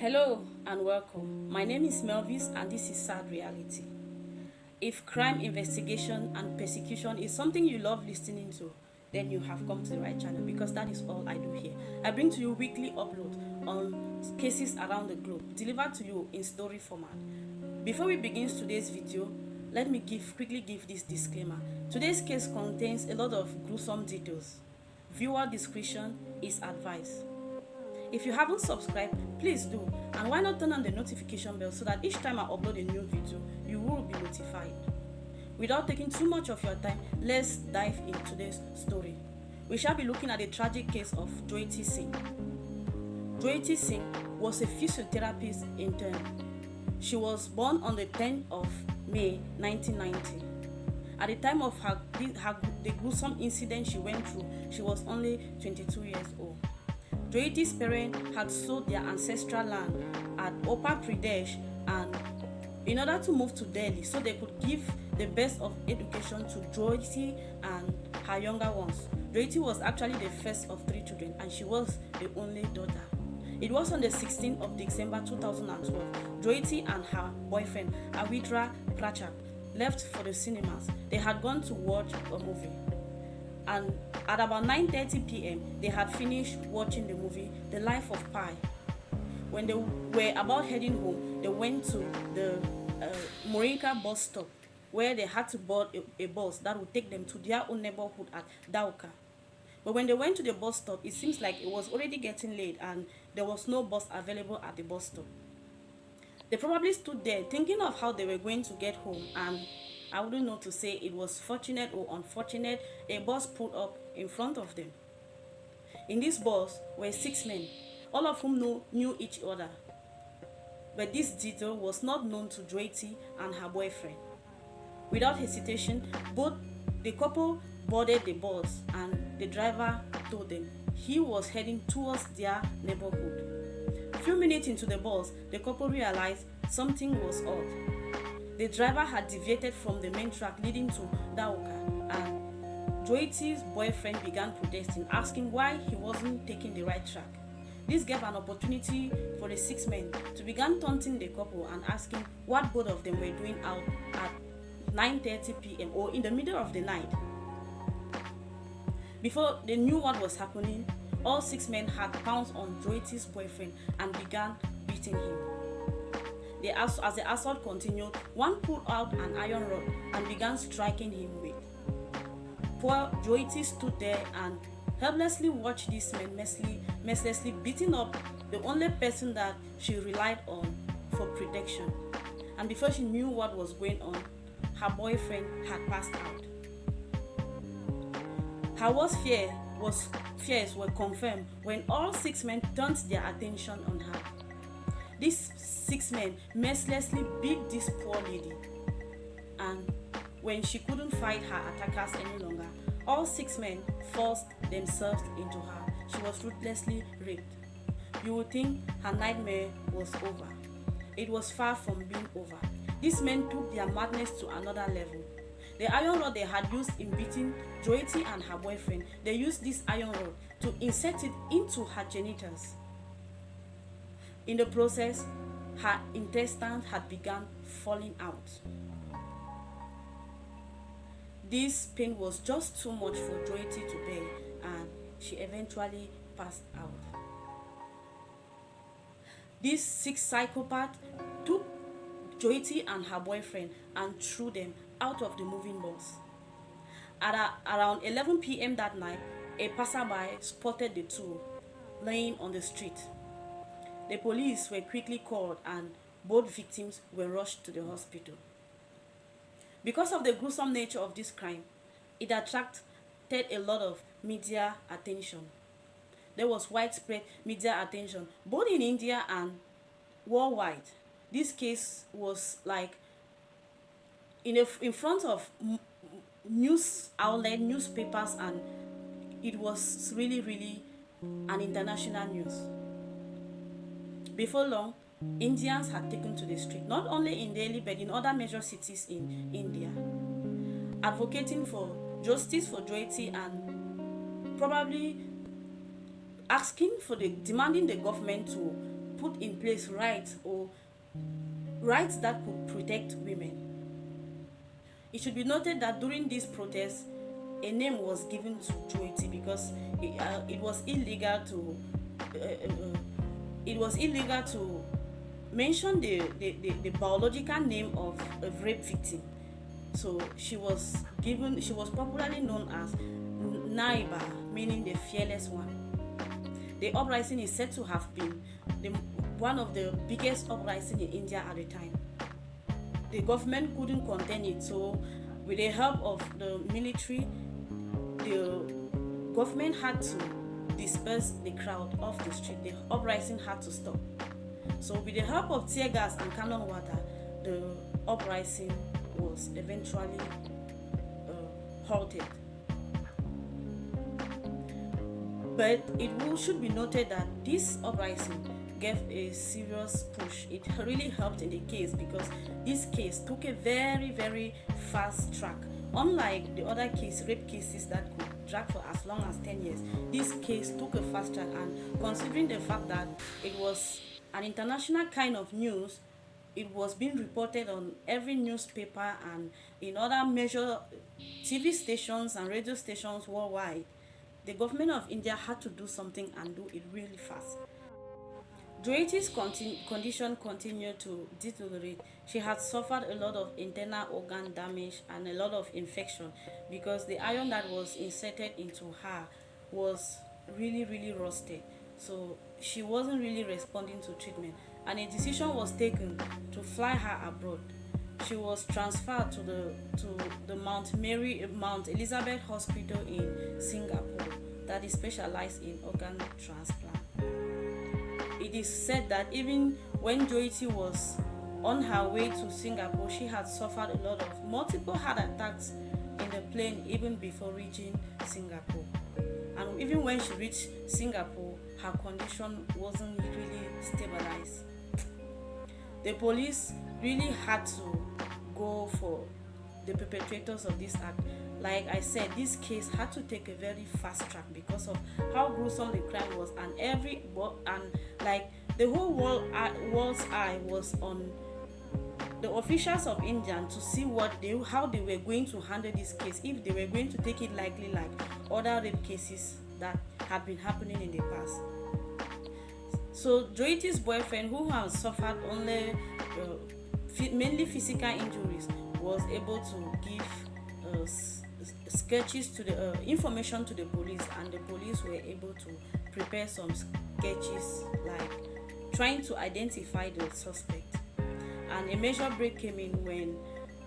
Hello and welcome. My name is Melvis and this is Sad Reality. If crime investigation and persecution is something you love listening to, then you have come to the right channel because that is all I do here. I bring to you weekly upload on cases around the globe, delivered to you in story format. Before we begin today's video, let me quickly give this disclaimer. Today's case contains a lot of gruesome details. Viewer discretion is advised. If you haven't subscribed, please do, and why not turn on the notification bell so that each time I upload a new video, you will be notified. Without taking too much of your time, let's dive into today's story. We shall be looking at the tragic case of Jyoti Singh. Jyoti Singh was a physiotherapist intern. She was born on the 10th of May 1990. At the time of the gruesome incident she went through, she was only 22 years old. Jyoti's parents had sold their ancestral land at Uttar Pradesh and in order to move to Delhi so they could give the best of education to Jyoti and her younger ones. Jyoti was actually the first of 3 children and she was the only daughter. It was on the 16th of December 2012. Jyoti and her boyfriend Avitra Prachak left for the cinemas. They had gone to watch a movie. And at about 9:30 p.m., they had finished watching the movie The Life of Pi. When they were about heading home, they went to the Morinka bus stop where they had to board a bus that would take them to their own neighborhood at Dauka. But when they went to the bus stop, it seems like it was already getting late and there was no bus available at the bus stop. They probably stood there thinking of how they were going to get home, and I wouldn't know to say it was fortunate or unfortunate, a bus pulled up in front of them. In this bus were 6 men, all of whom knew each other. But this detail was not known to Jyoti and her boyfriend. Without hesitation, both the couple boarded the bus and the driver told them he was heading towards their neighborhood. A few minutes into the bus, the couple realized something was odd. The driver had deviated from the main track leading to Dauka, and Jyoti's boyfriend began protesting, asking why he wasn't taking the right track. This gave an opportunity for the 6 men to begin taunting the couple and asking what both of them were doing out at 9:30 p.m. or in the middle of the night. Before they knew what was happening, all 6 men had pounced on Jyoti's boyfriend and began beating him. As the assault continued, one pulled out an iron rod and began striking him with. Poor Jyoti stood there and helplessly watched these men mercilessly beating up the only person that she relied on for protection. And before she knew what was going on, her boyfriend had passed out. Her worst fears were confirmed when all 6 men turned their attention on her. These 6 men mercilessly beat this poor lady, and when she couldn't fight her attackers any longer, all 6 men forced themselves into her. She was ruthlessly raped. You would think her nightmare was over. It was far from being over. These men took their madness to another level. The iron rod they had used in beating Jyoti and her boyfriend, they used this iron rod to insert it into her genitals. In the process, her intestines had begun falling out. This pain was just too much for Jyoti to bear, and she eventually passed out. These 6 psychopaths took Jyoti and her boyfriend and threw them out of the moving bus. At around 11 p.m. that night, a passerby spotted the two laying on the street. The police were quickly called and both victims were rushed to the hospital. Because of the gruesome nature of this crime, it attracted a lot of media attention. There was widespread media attention both in India and worldwide. This case was like in front of news outlets, newspapers, and it was really an international news. Before long, Indians had taken to the street, not only in Delhi but in other major cities in India, advocating for justice for Jyoti and probably demanding the government to put in place rights or rights that could protect women. It should be noted that during this protest, a name was given to Jyoti because it was illegal to mention the biological name of a rape victim. So she was popularly known as Naiba, meaning the fearless one. The uprising is said to have been one of the biggest uprisings in India at the time. The government couldn't contain it, so with the help of the military, the government had to disperse the crowd off the street. The uprising had to stop. So with the help of tear gas and cannon water, the uprising was eventually halted. But should be noted that this uprising gave a serious push. It really helped in the case because this case took a very, very fast track. Unlike the other rape cases that could drag for as long as 10 years, this case took a fast track, and considering the fact that it was an international kind of news, it was being reported on every newspaper and in other major TV stations and radio stations worldwide. The government of India had to do something and do it really fast. Jyoti's condition continued to deteriorate. She had suffered a lot of internal organ damage and a lot of infection because the iron that was inserted into her was really, really rusted. So she wasn't really responding to treatment, and a decision was taken to fly her abroad. She was transferred to the Mount Elizabeth Hospital in Singapore that is specialized in organ transplant. It is said that even when Jyoti was on her way to Singapore, she had suffered a lot of multiple heart attacks in the plane even before reaching Singapore. And even when she reached Singapore, her condition wasn't really stabilized. The police really had to go for the perpetrators of this act. Like I said, this case had to take a very fast track because of how gruesome the crime was, and like the whole world's eye was on the officials of India to see how they were going to handle this case, if they were going to take it lightly like other rape cases that had been happening in the past. So Jyoti's boyfriend, who has suffered only mainly physical injuries, was able to give sketches to the information to the police, and the police were able to prepare some sketches like trying to identify the suspect. And a major break came in when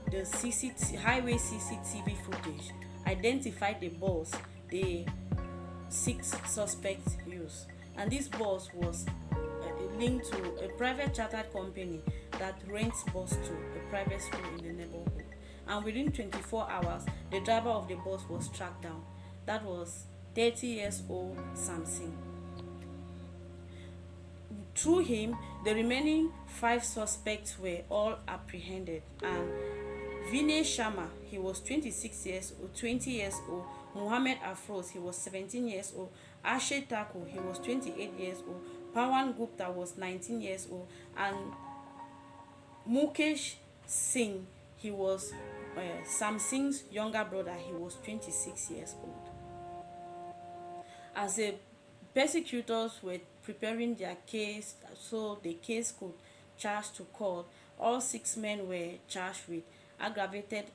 the highway CCTV footage identified the bus the 6 suspects used, and this bus was linked to a private chartered company that rents bus to a private school in the neighborhood. And within 24 hours, the driver of the bus was tracked down. That was 30-year-old Sam Singh. Through him, the remaining 5 suspects were all apprehended, and Vinay Sharma, he was 20 years old, Muhammad Afroz, he was 17 years old, Ashay Thakur, he was 28 years old, Pawan Gupta was 19 years old, and Mukesh Singh, he was Sam Singh's younger brother, he was 26 years old. As the persecutors were preparing their case so the case could charge to court, all 6 men were charged with aggravated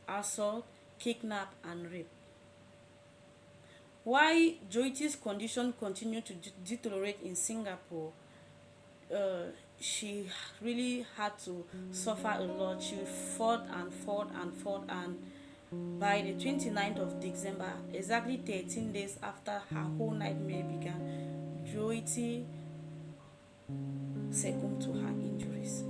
assault, kidnap, and rape. While Jyoti's condition continued to deteriorate in Singapore, she really had to suffer a lot. She fought, and by the 29th of December, exactly 13 days after her whole nightmare began, Jyoti succumbed to her injuries.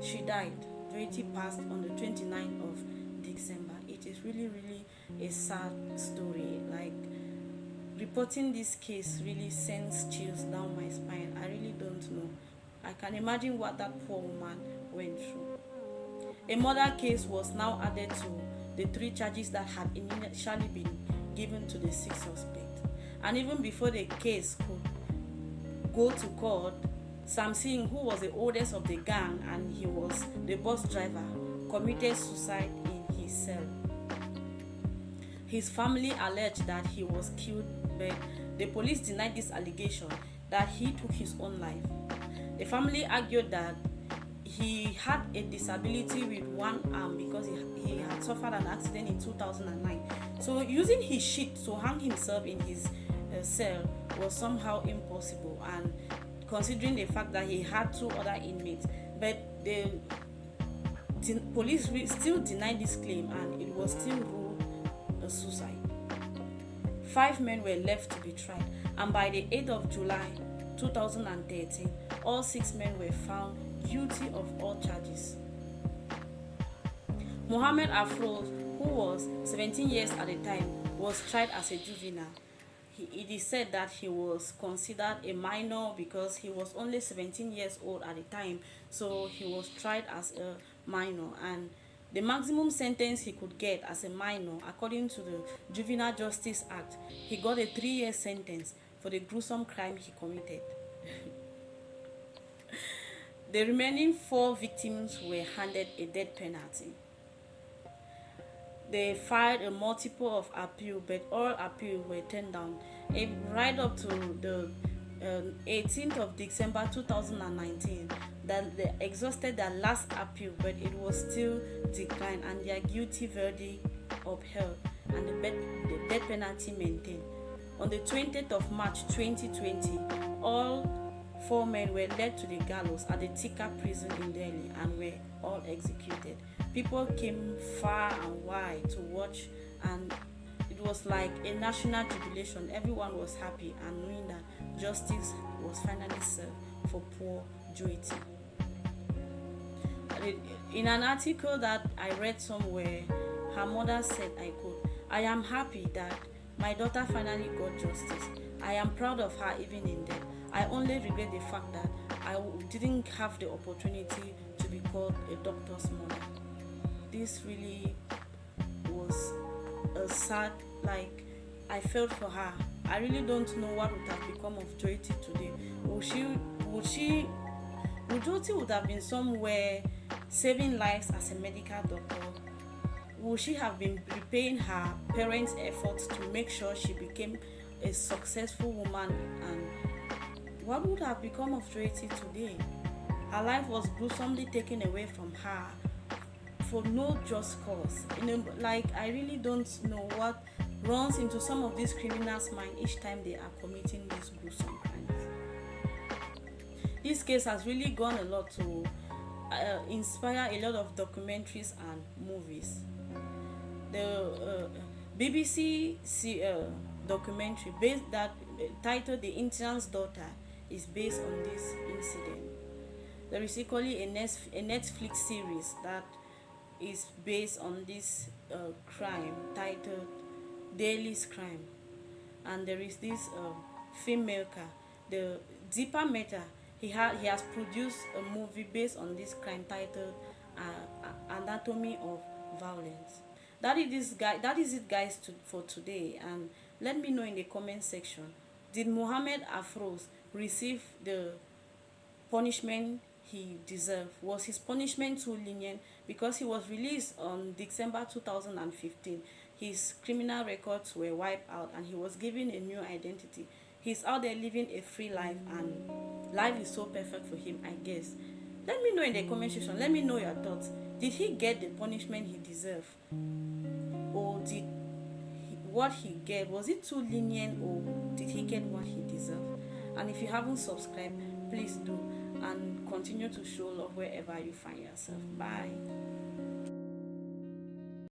She died. Jyoti passed on the 29th of December. It is really, really a sad story. Like, reporting this case really sends chills down my spine. I really don't know. I can imagine what that poor woman went through. A murder case was now added to the 3 charges that had initially been given to the 6 suspects. And even before the case could go to court, Sam Singh, who was the oldest of the gang and he was the bus driver, committed suicide in his cell. His family alleged that he was killed, but the police denied this allegation that he took his own life. The family argued that he had a disability with one arm because he had suffered an accident in 2009. So using his sheet to hang himself in his cell was somehow impossible, and considering the fact that he had two other inmates, but the police still denied this claim and it was still ruled a suicide. 5 men were left to be tried, and by the 8th of July 2013, all 6 men were found guilty of all charges. Mohammed Afroz, who was 17 years at the time, was tried as a juvenile. It is said that he was considered a minor because he was only 17 years old at the time, so he was tried as a minor, and the maximum sentence he could get as a minor, according to the Juvenile Justice Act, he got a 3-year sentence for the gruesome crime he committed. The remaining 4 victims were handed a death penalty. They filed a multiple of appeal, but all appeals were turned down. Right up to the 18th of December 2019, that they exhausted their last appeal, but it was still declined, and their guilty verdict upheld, and the death penalty maintained. On the 20th of March 2020, all 4 men were led to the gallows at the Tikka prison in Delhi and were all executed. People came far and wide to watch, and it was like a national jubilation. Everyone was happy and knowing that justice was finally served for poor Jyoti. In an article that I read somewhere, her mother said, I quote, "I am happy that my daughter finally got justice. I am proud of her even in death. I only regret the fact that I didn't have the opportunity to be called a doctor's mother." This really was a sad, like, I felt for her. I really don't know what would have become of Jyoti today. Would Jyoti would have been somewhere saving lives as a medical doctor? Would she have been repaying her parents' efforts to make sure she became a successful woman? And what would have become of Jyoti today? Her life was gruesomely taken away from her for no just cause. I really don't know what runs into some of these criminals' mind each time they are committing these gruesome crimes. This case has really gone a lot to inspire a lot of documentaries and movies. The BBC documentary titled "The Intern's Daughter" is based on this incident. There is equally a Netflix series that is based on this crime titled "Daily's Crime," and there is this filmmaker, the Deepa Mehta. He has produced a movie based on this crime titled "Anatomy of Violence." That is it, guys, for today. And let me know in the comment section, did Mohammed Afroz receive the punishment he deserved? Was his punishment too lenient? Because he was released on December 2015, his criminal records were wiped out and he was given a new identity. He's out there living a free life, and life is so perfect for him, I guess. Let me know in the comment section. Let me know your thoughts. Did he get the punishment he deserved? Or what he get, was it too lenient, or did he get what he deserved? And if you haven't subscribed, please do, and continue to show love wherever you find yourself. Bye.